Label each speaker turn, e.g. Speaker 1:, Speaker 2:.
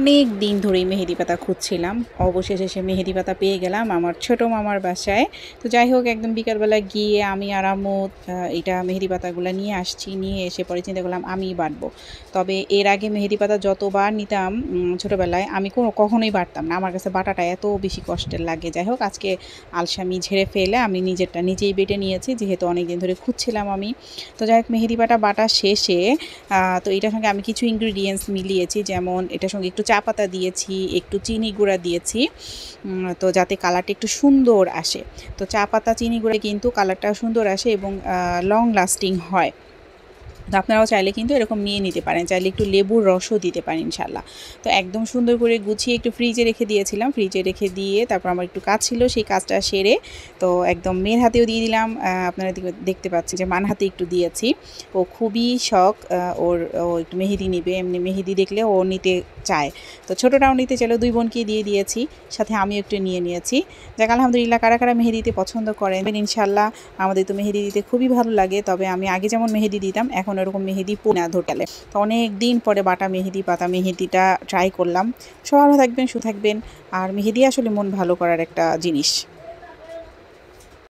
Speaker 1: অনেক দিন ধরেই মেহেদি পাতা খুঁজছিলাম, অবশেষে সে মেহেদি পাতা পেয়ে গেলাম আমার ছোট মামার বাসায়। তো যাই হোক, একদম বিকালবেলা গিয়ে আমি আর আম্মু এটা মেহেদি পাতাগুলো নিয়ে আসছি। নিয়ে এসে পরে চিন্তা করলাম আমিই বাটবো। তবে এর আগে মেহেদি পাতা যতবার নিতাম ছোটোবেলায়, আমি কখনোই বাটতাম না। আমার কাছে বাটাটা এত বেশি কষ্টের লাগে। যাই হোক, আজকে আলসামি ঝেড়ে ফেলে আমি নিজেরটা নিজেই বেটে নিয়েছি, যেহেতু অনেক দিন ধরে খুঁজছিলাম আমি। তো যাই হোক, মেহেদি বাটা শেষে তো এটার সঙ্গে আমি কিছু ইনগ্রিডিয়েন্টস মিলিয়েছি, যেমন এটার সঙ্গে একটু চা পাতা দিয়েছি, একটু চিনি গুঁড়া দিয়েছি, তো যাতে কালারটা একটু সুন্দর আসে। তো চা পাতা চিনি গুঁড়া কিন্তু কালারটা সুন্দর আসে এবং লং লাস্টিং হয়। তো আপনারাও চাইলে কিন্তু এরকম নিয়ে নিতে পারেন, চাইলে একটু লেবুর রসও দিতে পারেন ইনশাল্লাহ। তো একদম সুন্দর করে গুছিয়ে একটু ফ্রিজে রেখে দিয়েছিলাম। ফ্রিজে রেখে দিয়ে তারপর আমার একটু কাজ ছিল, সেই কাজটা সেরে তো একদম মেয়ের হাতেও দিয়ে দিলাম। আপনারা দেখতে পাচ্ছি যে মান হাতে একটু দিয়েছি। ও খুবই শখ, ও একটু মেহেদি নিবে, এমনি মেহেদি দেখলে ও নিতে চায়। তো ছোটোটাও নিতে চাইলে দুই বোনকে দিয়ে দিয়েছি, সাথে আমিও একটু নিয়ে নিয়েছি। যাক আলহামদুলিল্লাহ, কারা কারা মেহেদি দিতে পছন্দ করেন ইনশাল্লাহ। আমাদের তো মেহেদি দিতে খুবই ভালো লাগে, তবে আমি আগে যেমন মেহেদি দিতাম এখন এরকম মেহেদি না ধরতে। তো অনেক দিন পরে বাটা মেহেদি পাতা মেহেদিটা ট্রাই করলাম। সবাই ভালো থাকবেন, সুস্থ থাকবেন। আর মেহেদি আসলে মন ভালো করার একটা জিনিস।